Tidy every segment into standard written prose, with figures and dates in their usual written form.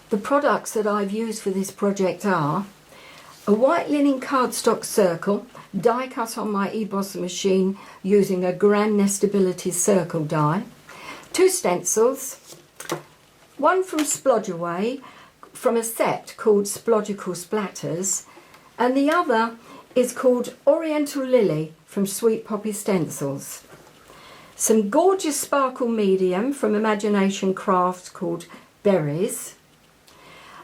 The products that I've used for this project are a white linen cardstock circle, die cut on my embossing machine using a Grand Nestability circle die, 2 stencils, one from Splodgeway from a set called Splodgical Splatters, and the other is called Oriental Lily from Sweet Poppy Stencils. Some gorgeous sparkle medium from Imagination Crafts called Berries,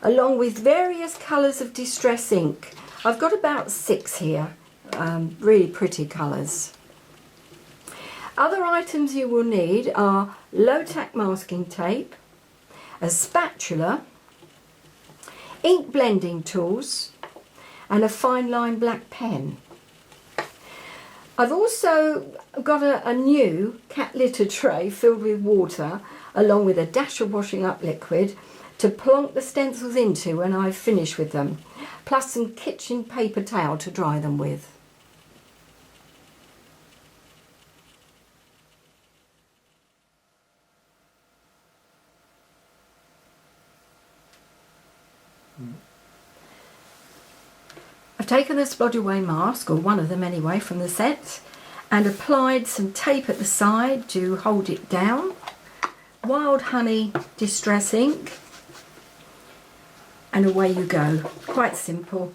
along with various colours of distress ink. I've got about 6 here, really pretty colours. Other items you will need are low-tack masking tape, a spatula, ink blending tools, and a fine line black pen. I've also got a new cat litter tray filled with water, along with a dash of washing up liquid to plonk the stencils into when I've finished with them, plus some kitchen paper towel to dry them with. I've taken the Splodgeway mask, or one of them anyway, from the set, and applied some tape at the side to hold it down, Wild Honey distress ink, and away you go. Quite simple.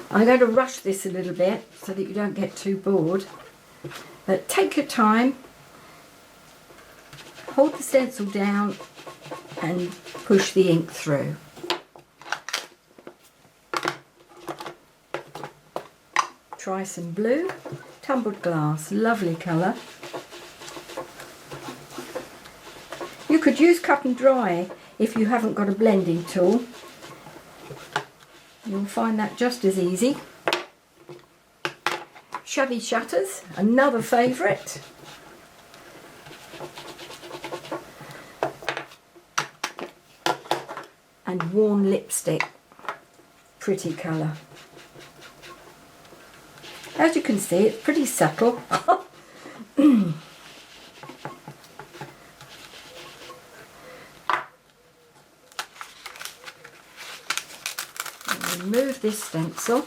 I'm going to rush this a little bit so that you don't get too bored, but take your time, hold the stencil down and push the ink through. Try some blue, tumbled glass, lovely colour. You could use cut and dry if you haven't got a blending tool. You'll find that just as easy. Shabby shutters, another favourite. And warm lipstick, pretty colour. As you can see, it's pretty subtle. Remove this stencil.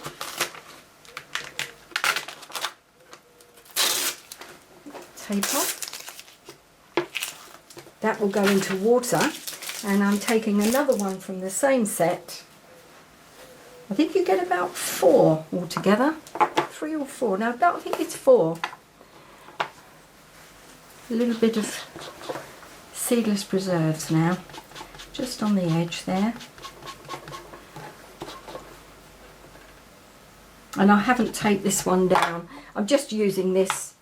Tape off. That will go into water, and I'm taking another one from the same set. I think you get about 4 altogether. 3 or 4. Now I think it's 4. A little bit of seedless preserves now, just on the edge there. And I haven't taped this one down. I'm just using this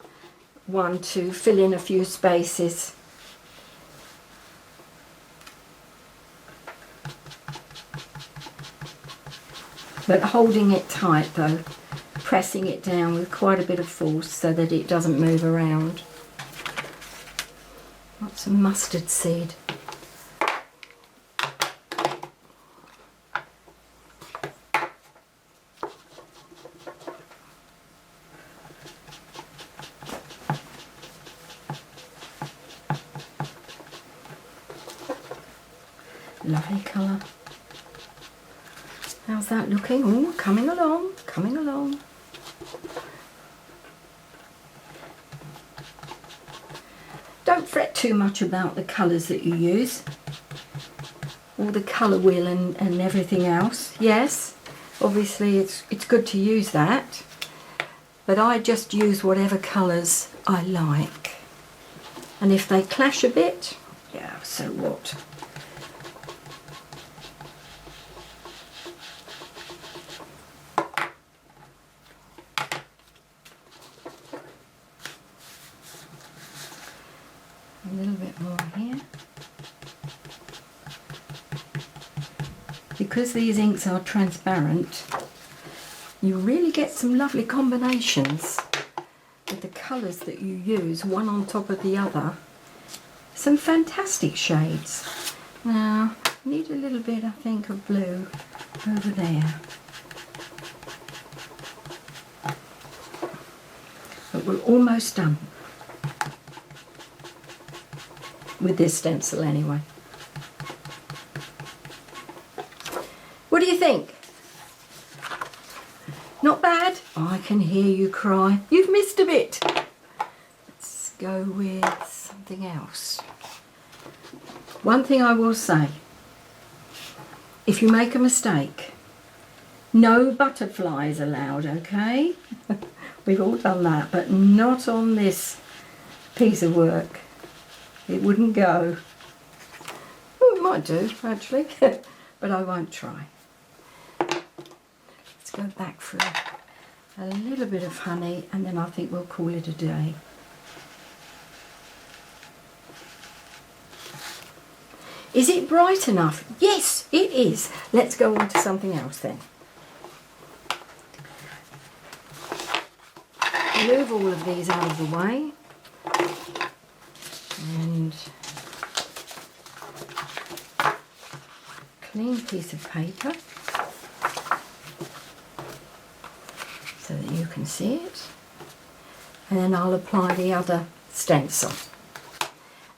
one to fill in a few spaces. But holding it tight though, pressing it down with quite a bit of force so that it doesn't move around. Got some mustard seed. Lovely colour. How's that looking? Oh, coming along, coming along. Don't fret too much about the colours that you use, or the colour wheel and everything else. Yes, obviously it's good to use that, but I just use whatever colours I like. And if they clash a bit, yeah, so what? A little bit more here. Because these inks are transparent, you really get some lovely combinations with the colours that you use, one on top of the other. Some fantastic shades. Now, I need a little bit, I think, of blue over there. But we're almost done. With this stencil anyway. I can hear you cry. You've missed a bit. Let's go with something else. One thing I will say, if you make a mistake, no butterflies allowed, okay? We've all done that, but not on this piece of work. It wouldn't go. Oh, it might do, actually, but I won't try. Let's go back for a little bit of honey, and then I think we'll call it a day. Is it bright enough? Yes, it is. Let's go on to something else then. Move all of these out of the way. And clean piece of paper so that you can see it. And then I'll apply the other stencil.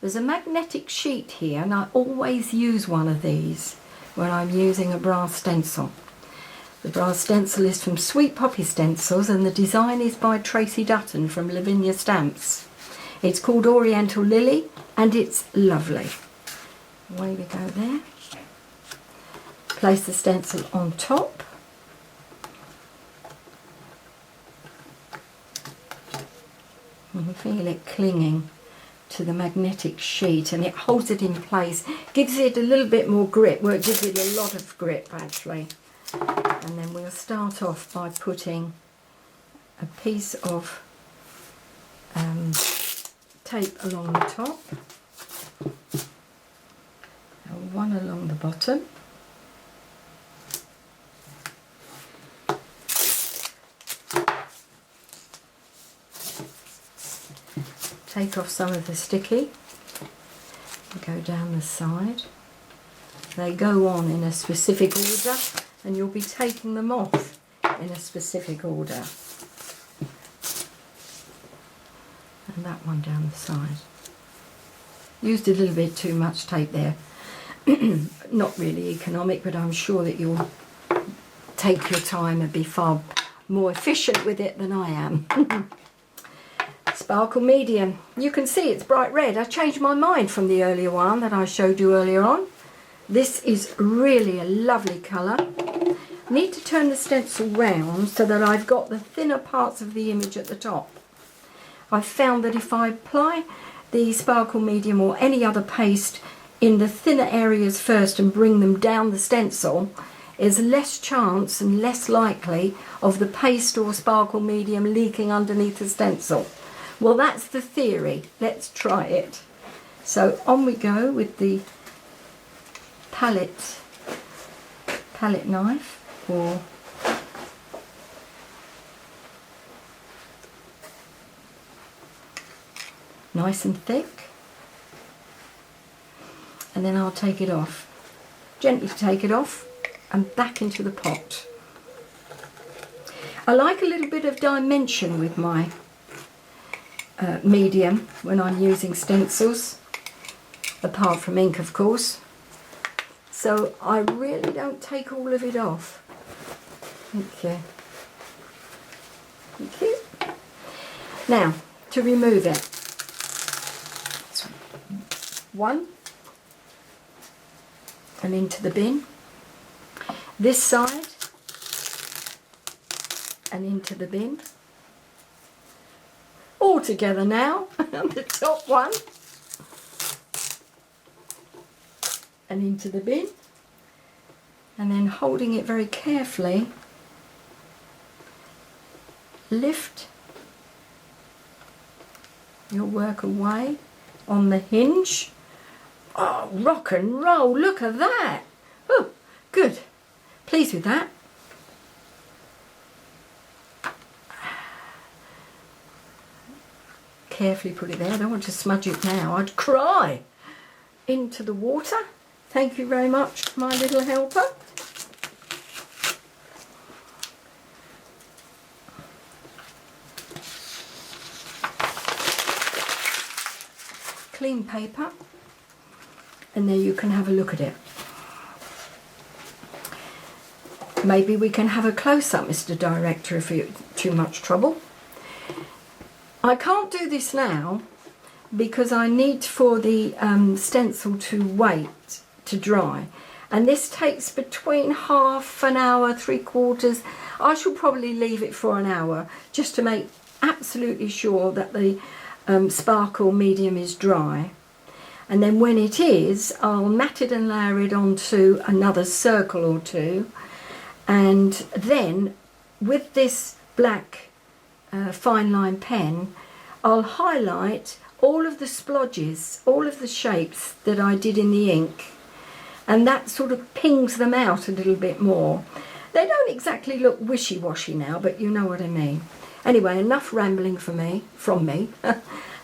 There's a magnetic sheet here, and I always use one of these when I'm using a brass stencil. The brass stencil is from Sweet Poppy Stencils, and the design is by Tracy Dutton from Lavinia Stamps. It's called Oriental Lily, and it's lovely. Away we go there. Place the stencil on top. You can feel it clinging to the magnetic sheet, and it holds it in place, gives it a little bit more grip. Well, it gives it a lot of grip actually. And then we'll start off by putting a piece of tape along the top and one along the bottom. Take off some of the sticky and go down the side. They go on in a specific order, and you'll be taking them off in a specific order. And that one down the side. Used a little bit too much tape there. Not really economic, but I'm sure that you'll take your time and be far more efficient with it than I am. Sparkle medium. You can see it's bright red. I changed my mind from the earlier one that I showed you earlier on. This is really a lovely colour. I need to turn the stencil round so that I've got the thinner parts of the image at the top. I've found that if I apply the sparkle medium or any other paste in the thinner areas first and bring them down the stencil, there's less chance and less likely of the paste or sparkle medium leaking underneath the stencil. Well, that's the theory. Let's try it. So on we go with the palette knife, or nice and thick, and then I'll take it off. Gently take it off and back into the pot. I like a little bit of dimension with my medium when I'm using stencils, apart from ink of course, so I really don't take all of it off. Thank you. Thank you. Now to remove it, one and into the bin, this side and into the bin. All together now, and the top one, and into the bin, and then holding it very carefully, lift your work away on the hinge. Oh, rock and roll, look at that. Oh, good. Pleased with that. Carefully put it there. I don't want to smudge it now. I'd cry. Into the water. Thank you very much, my little helper. Clean paper, and there you can have a look at it. Maybe we can have a close-up, Mr. Director, if too much trouble. I can't do this now because I need for the stencil to wait to dry, and this takes between half an hour, 3/4. I shall probably leave it for an hour just to make absolutely sure that the sparkle medium is dry, and then when it is, I'll mat it and layer it onto another circle or two, and then with this black fine line pen I'll highlight all of the splodges, all of the shapes that I did in the ink, and that sort of pings them out a little bit more. They don't exactly look wishy-washy now, but you know what I mean. Anyway, enough rambling from me.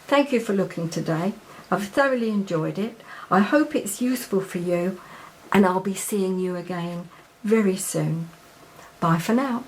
Thank you for looking today. I've thoroughly enjoyed it. I hope it's useful for you, and I'll be seeing you again very soon. Bye for now.